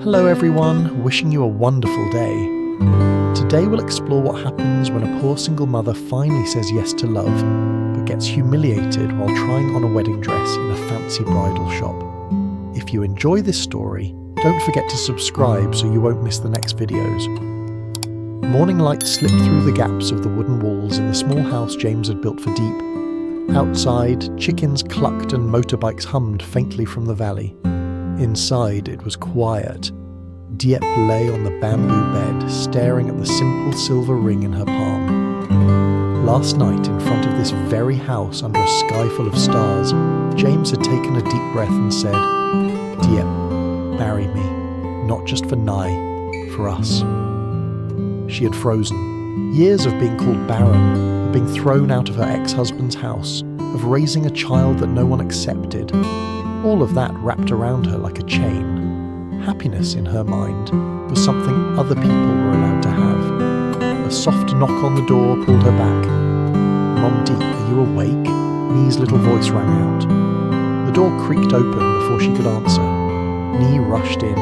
Hello everyone, wishing you a wonderful day. Today we'll explore what happens when a poor single mother finally says yes to love, but gets humiliated while trying on a wedding dress in a fancy bridal shop. If you enjoy this story, don't forget to subscribe so you won't miss the next videos. Morning light slipped through the gaps of the wooden walls in the small house James had built for Diep. Outside, chickens clucked and motorbikes hummed faintly from the valley. Inside, it was quiet. Diep lay on the bamboo bed, staring at the simple silver ring in her palm. Last night, in front of this very house under a sky full of stars, James had taken a deep breath and said, "Diep, marry me, not just for Nye, for us." She had frozen. Years of being called barren, of being thrown out of her ex-husband's house, of raising a child that no one accepted. All of that wrapped around her like a chain. Happiness, in her mind, was something other people were allowed to have. A soft knock on the door pulled her back. "Mom, Diep, are you awake?" Nee's little voice rang out. The door creaked open before she could answer. Nee rushed in,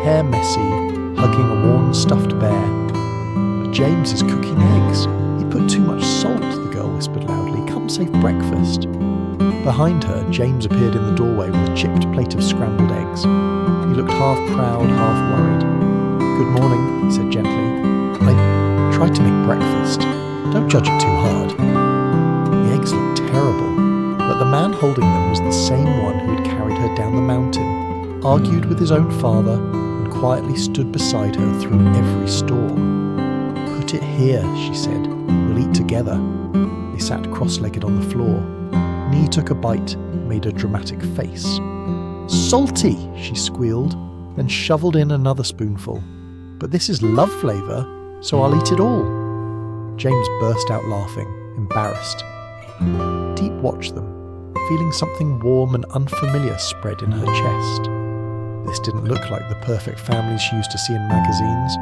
hair messy, hugging a worn stuffed bear. "But James is cooking eggs. He put too much salt," the girl whispered loudly. "Come save breakfast." Behind her, James appeared in the doorway with a chipped plate of scrambled eggs. He looked half proud, half worried. "Good morning," he said gently. "I tried to make breakfast. Don't judge it too hard." The eggs looked terrible, but the man holding them was the same one who had carried her down the mountain, argued with his own father, and quietly stood beside her through every storm. "Put it here," she said. "We'll eat together." They sat cross-legged on the floor. Nee took a bite, made a dramatic face. "Salty," she squealed, then shoveled in another spoonful. "But this is love flavour, so I'll eat it all." James burst out laughing, embarrassed. Diep watched them, feeling something warm and unfamiliar spread in her chest. This didn't look like the perfect family she used to see in magazines,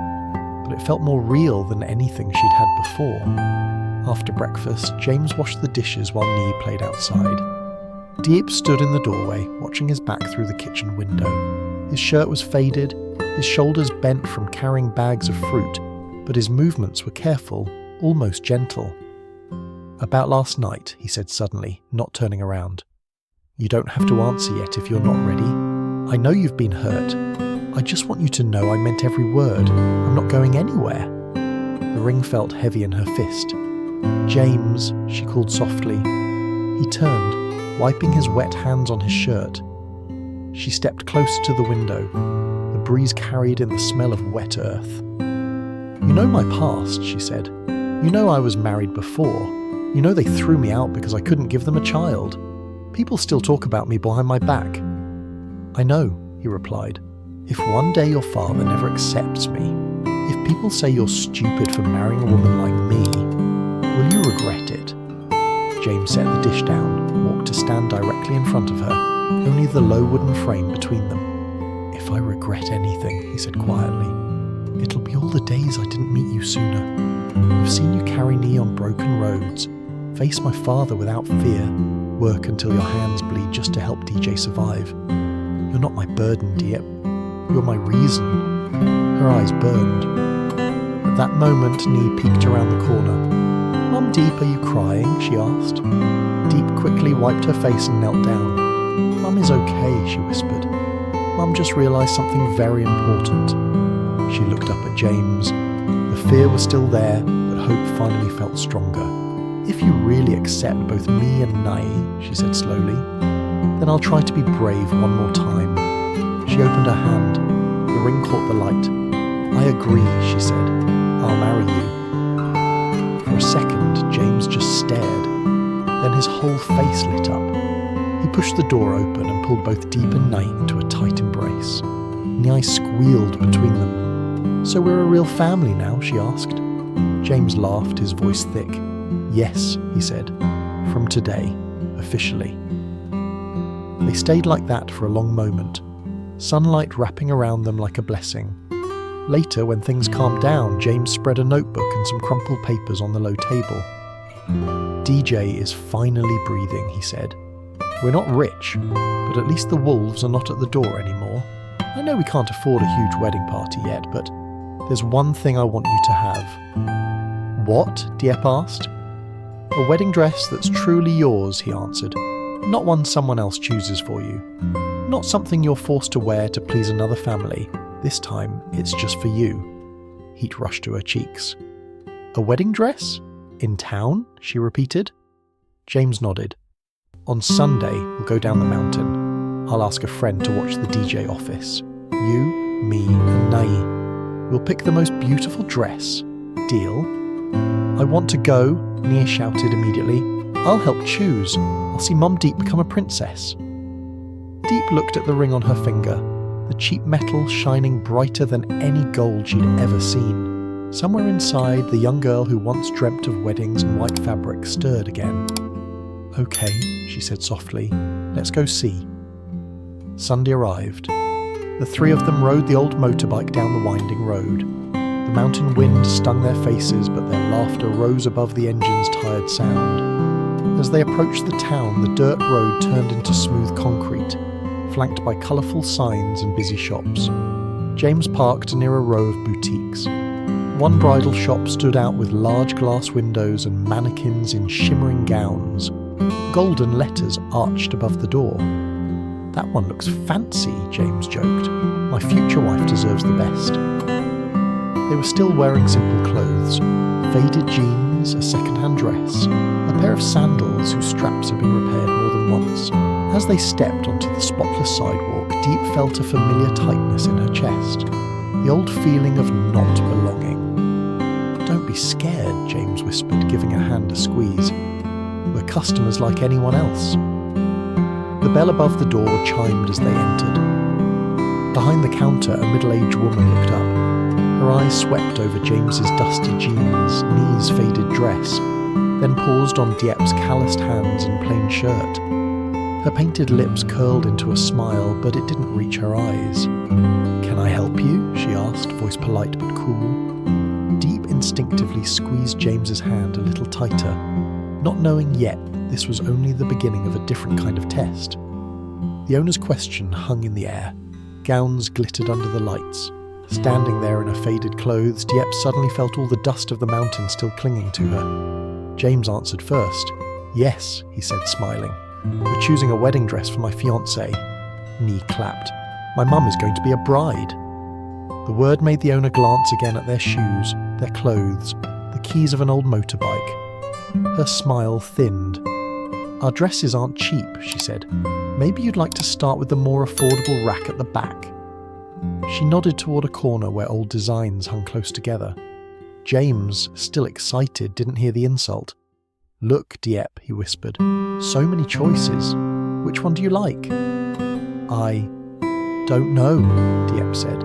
but it felt more real than anything she'd had before. After breakfast, James washed the dishes while Nee played outside. Diep stood in the doorway, watching his back through the kitchen window. His shirt was faded, his shoulders bent from carrying bags of fruit, but his movements were careful, almost gentle. "About last night," he said suddenly, not turning around. "You don't have to answer yet if you're not ready. I know you've been hurt. I just want you to know I meant every word. I'm not going anywhere." The ring felt heavy in her fist. "James," she called softly. He turned, wiping his wet hands on his shirt. She stepped closer to the window. The breeze carried in the smell of wet earth. "You know my past," she said. "You know I was married before. You know they threw me out because I couldn't give them a child. People still talk about me behind my back." "I know," he replied. "If one day your father never accepts me, if people say you're stupid for marrying a woman like me, will you regret it?" James set the dish down, walked to stand directly in front of her, only the low wooden frame between them. "If I regret anything," he said quietly, "it'll be all the days I didn't meet you sooner. I've seen you carry Nee on broken roads, face my father without fear, work until your hands bleed just to help DJ survive. You're not my burden, Diep. You're my reason." Her eyes burned. At that moment, Nee peeked around the corner. "Mom, Diep, are you crying?" she asked. Diep quickly wiped her face and knelt down. "Mum is okay," she whispered. "Mum just realised something very important." She looked up at James. The fear was still there, but hope finally felt stronger. "If you really accept both me and Nye," she said slowly, "then I'll try to be brave one more time." She opened her hand. The ring caught the light. "I agree," she said. "I'll marry you." For a second, James just stared. Then his whole face lit up. He pushed the door open and pulled both Diep and Nye into a tight embrace. Nye squealed between them. "So we're a real family now?" she asked. James laughed, his voice thick. "Yes," he said. "From today, officially." They stayed like that for a long moment, sunlight wrapping around them like a blessing. Later, when things calmed down, James spread a notebook and some crumpled papers on the low table. "DJ is finally breathing," he said. "We're not rich, but at least the wolves are not at the door anymore. I know we can't afford a huge wedding party yet, but there's one thing I want you to have." "What?" Diep asked. "A wedding dress that's truly yours," he answered. "Not one someone else chooses for you. Not something you're forced to wear to please another family. This time, it's just for you." Heat rushed to her cheeks. "A wedding dress? In town?" she repeated. James nodded. "On Sunday, we'll go down the mountain. I'll ask a friend to watch the DJ office. You, me, and Nai. We'll pick the most beautiful dress. Deal?" "I want to go," Nia shouted immediately. "I'll help choose. I'll see Mom Diep become a princess." Diep looked at the ring on her finger, the cheap metal shining brighter than any gold she'd ever seen. Somewhere inside, the young girl who once dreamt of weddings and white fabric stirred again. "Okay," she said softly. "Let's go see." Sunday arrived. The three of them rode the old motorbike down the winding road. The mountain wind stung their faces, but their laughter rose above the engine's tired sound. As they approached the town, the dirt road turned into smooth concrete, flanked by colourful signs and busy shops. James parked near a row of boutiques. One bridal shop stood out with large glass windows and mannequins in shimmering gowns. Golden letters arched above the door. "That one looks fancy," James joked. "My future wife deserves the best." They were still wearing simple clothes: faded jeans, a second-hand dress, a pair of sandals whose straps had been repaired more than once. As they stepped onto the spotless sidewalk, Diep felt a familiar tightness in her chest, the old feeling of not belonging. "Don't be scared," James whispered, giving her hand a squeeze. "We're customers like anyone else." The bell above the door chimed as they entered. Behind the counter, a middle-aged woman looked up. Her eyes swept over James's dusty jeans, Knee's faded dress, then paused on Diep's calloused hands and plain shirt. Her painted lips curled into a smile, but it didn't reach her eyes. "Can I help you?" she asked, voice polite but cool. Diep instinctively squeezed James's hand a little tighter, not knowing yet that this was only the beginning of a different kind of test. The owner's question hung in the air. Gowns glittered under the lights. Standing there in her faded clothes, Diep suddenly felt all the dust of the mountain still clinging to her. James answered first. "Yes," he said, smiling. "We're choosing a wedding dress for my fiancée." Knee clapped. "My mum is going to be a bride." The word made the owner glance again at their shoes, their clothes, the keys of an old motorbike. Her smile thinned. "Our dresses aren't cheap," she said. "Maybe you'd like to start with the more affordable rack at the back." She nodded toward a corner where old designs hung close together. James, still excited, didn't hear the insult. "Look, Diep," he whispered. "So many choices. Which one do you like?" "I don't know," Diep said.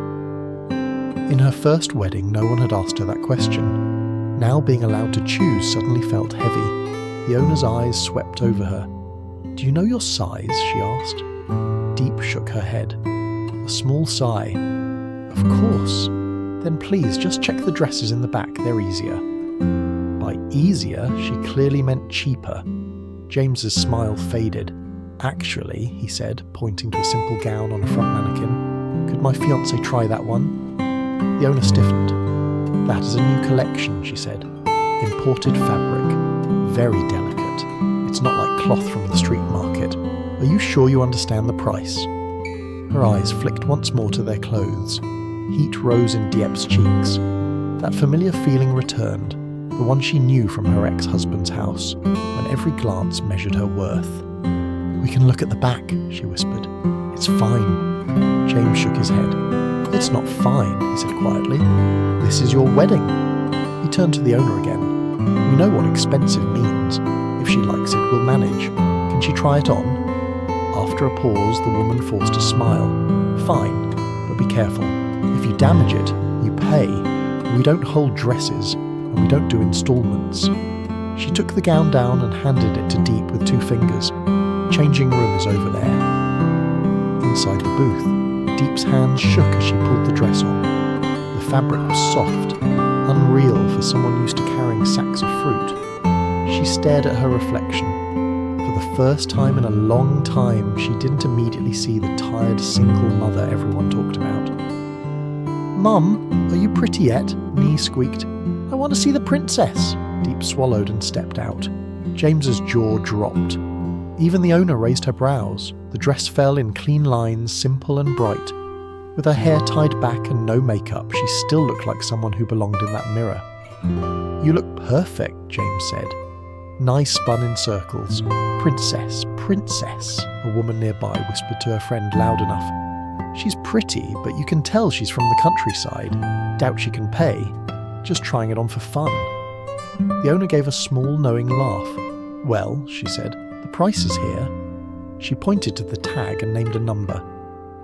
In her first wedding, no one had asked her that question. Now being allowed to choose suddenly felt heavy. The owner's eyes swept over her. "Do you know your size?" she asked. Diep shook her head. A small sigh. "Of course. Then please just check the dresses in the back, they're easier." By easier, she clearly meant cheaper. James's smile faded. "Actually," he said, pointing to a simple gown on a front mannequin, "could my fiancée try that one?" The owner stiffened. "That is a new collection," she said. "Imported fabric. Very delicate. It's not like cloth from the street market. Are you sure you understand the price?" Her eyes flicked once more to their clothes. Heat rose in Diep's cheeks. That familiar feeling returned, the one she knew from her ex-husband's house, when every glance measured her worth. "We can look at the back," she whispered. "It's fine." James shook his head. "It's not fine," he said quietly. "This is your wedding." He turned to the owner again. "We know what expensive means. If she likes it, we'll manage. Can she try it on?" After a pause, the woman forced a smile. "Fine, but be careful. If you damage it, you pay. We don't hold dresses, and we don't do installments." She took the gown down and handed it to Diep with 2 fingers. "Changing room is over there." Inside the booth, Diep's hands shook as she pulled the dress on. The fabric was soft, unreal for someone used to carrying sacks of fruit. She stared at her reflection. For For the first time in a long time, she didn't immediately see the tired single mother everyone talked about. "Mum, are you pretty yet?" Nee squeaked. "I want to see the princess." Diep swallowed and stepped out. James's jaw dropped. Even the owner raised her brows. The dress fell in clean lines, simple and bright. With her hair tied back and no makeup, she still looked like someone who belonged in that mirror. "You look perfect," James said. Nye spun in circles. "Princess, princess," a woman nearby whispered to her friend loud enough. "She's pretty, but you can tell she's from the countryside. Doubt she can pay. Just trying it on for fun." The owner gave a small, knowing laugh. "Well," she said, "the price is here." She pointed to the tag and named a number.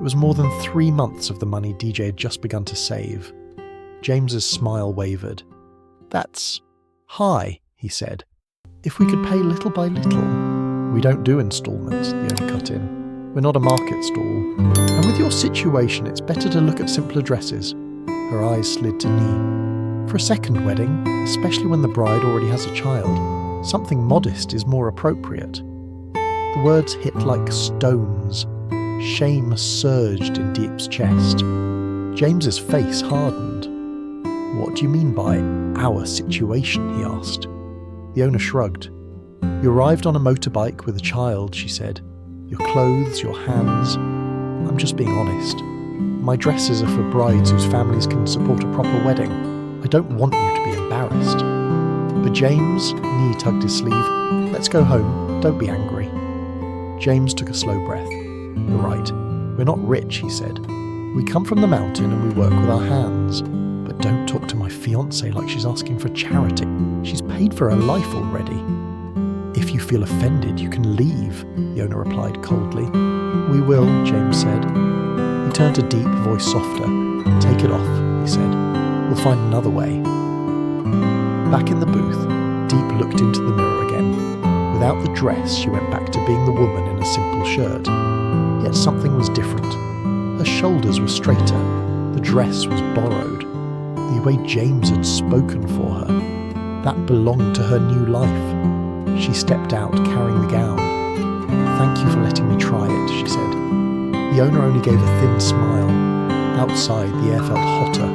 It was more than 3 months of the money DJ had just begun to save. James's smile wavered. "That's high," he said. "If we could pay little by little." "We don't do installments," the owner cut in. "We're not a market stall. And with your situation, it's better to look at simpler dresses." Her eyes slid to Nee. "For a second wedding, especially when the bride already has a child, something modest is more appropriate." The words hit like stones. Shame surged in Diep's chest. James's face hardened. "What do you mean by our situation?" he asked. The owner shrugged. "You arrived on a motorbike with a child," she said. "Your clothes, your hands. I'm just being honest. My dresses are for brides whose families can support a proper wedding. I don't want you to be embarrassed." "But James," Nee tugged his sleeve, "let's go home. Don't be angry." James took a slow breath. "You're right. We're not rich," he said. "We come from the mountain and we work with our hands. But don't talk to my fiancée like she's asking for charity. She's paid for her life already." "If you feel offended, you can leave," the owner replied coldly. "We will," James said. He turned to Diep, voice softer. "Take it off," he said. "We'll find another way." Back in the booth, Diep looked into the mirror again. Without the dress, she went back to being the woman in a simple shirt. Yet something was different. Her shoulders were straighter. The dress was borrowed. The way James had spoken for her. That belonged to her new life. She stepped out, carrying the gown. "Thank you for letting me try it," she said. The owner only gave a thin smile. Outside, the air felt hotter.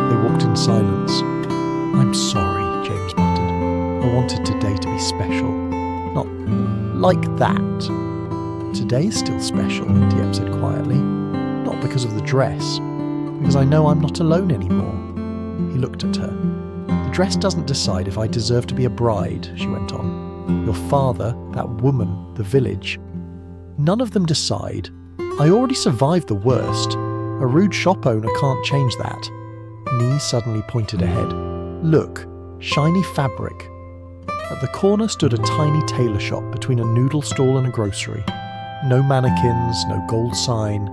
They walked in silence. "I'm sorry," James muttered. "I wanted today to be special. Not like that." "Today is still special," Diep said quietly. "Not because of the dress. Because I know I'm not alone anymore." He looked at her. "The dress doesn't decide if I deserve to be a bride," she went on. "Your father, that woman, the village. None of them decide. I already survived the worst. A rude shop owner can't change that." Nee suddenly pointed ahead. "Look, shiny fabric." At the corner stood a tiny tailor shop between a noodle stall and a grocery. No mannequins, no gold sign,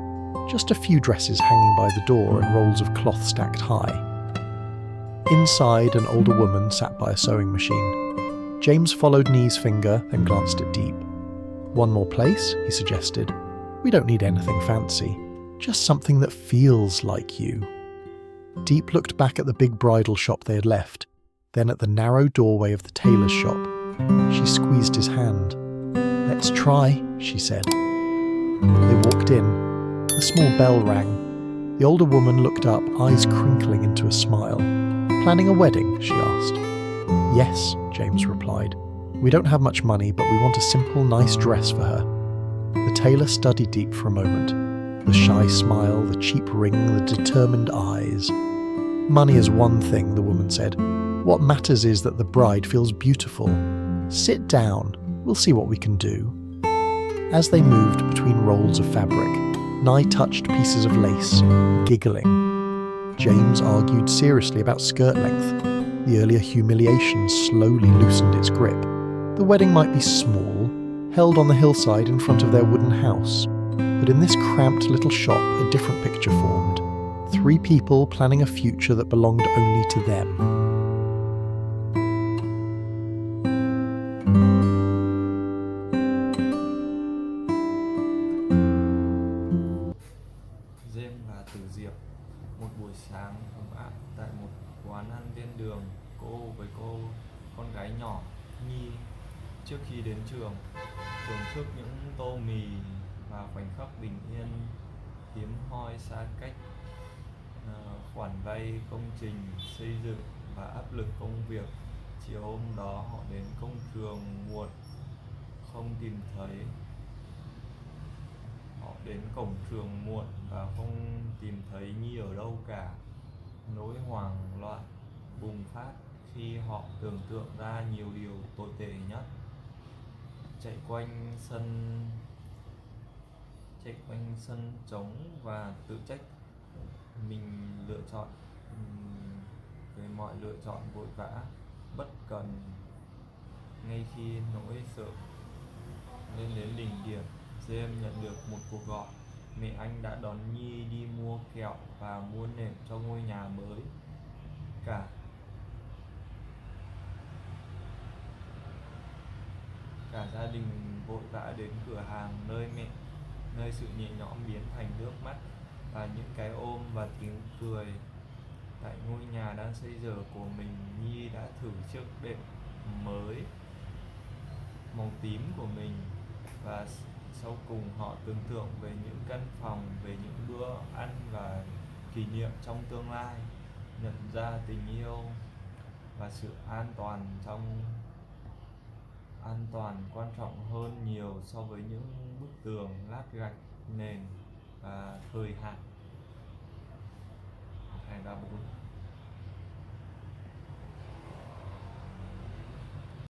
just a few dresses hanging by the door and rolls of cloth stacked high. Inside, an older woman sat by a sewing machine. James followed Nee's finger, then glanced at Diep. "One more place," he suggested. "We don't need anything fancy, just something that feels like you." Diep looked back at the big bridal shop they had left, then at the narrow doorway of the tailor's shop. She squeezed his hand. "Let's try," she said. They walked in. A small bell rang. The older woman looked up, eyes crinkling into a smile. "Planning a wedding?" she asked. "Yes," James replied. "We don't have much money, but we want a simple, nice dress for her." The tailor studied Diep for a moment. The shy smile, the cheap ring, the determined eyes. "Money is one thing," the woman said. "What matters is that the bride feels beautiful. Sit down. We'll see what we can do." As they moved between rolls of fabric, Nye touched pieces of lace, giggling. James argued seriously about skirt length. The earlier humiliation slowly loosened its grip. The wedding might be small, held on the hillside in front of their wooden house, but in this cramped little shop a different picture formed. 3 people planning a future that belonged only to them. James và Từ Diệp. Một buổi sáng ấm áp tại một quán ăn ven đường, cô với con gái nhỏ Nhi Trước khi đến trường, thưởng thức những tô mì và khoảnh khắc bình yên hiếm hoi xa cách, khoản vay công trình xây dựng và áp lực công việc. Chiều hôm đó họ đến công trường muộn, không tìm thấy. Họ đến cổng trường muộn và không tìm thấy Nhi ở đâu cả. Nỗi hoảng loạn bùng phát khi họ tưởng tượng ra nhiều điều tồi tệ nhất. Chạy quanh sân trống và tự trách mình về mọi lựa chọn vội vã, bất cần. Ngay khi nỗi sợ lên đến đỉnh điểm, James nhận được một cuộc gọi. Mẹ anh đã đón Nhi đi mua kẹo và mua nệm cho ngôi nhà mới. Cả gia đình vội vã đến cửa hàng nơi sự nhẹ nhõm biến thành nước mắt và những cái ôm và tiếng cười. Tại ngôi nhà đang xây dở của mình, Nhi đã thử chiếc đệm mới màu tím của mình, và sau cùng họ tưởng tượng về những căn phòng, về những bữa ăn và kỷ niệm trong tương lai, nhận ra tình yêu và sự an toàn quan trọng hơn nhiều so với những bức tường lát gạch nền và thời hạn. 2, 3, 4